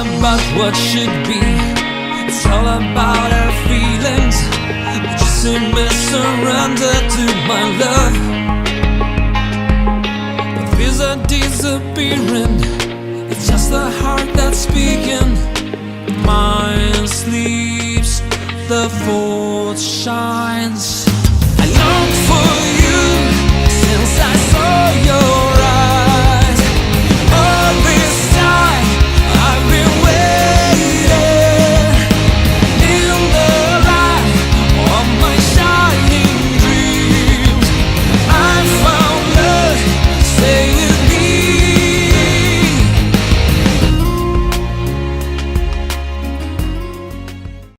about what should be. It's all about our feelings. You just simply surrender to my love. The fears are disappearing. It's just the heart that's speaking. Mind sleeps, the force shines. I long for you.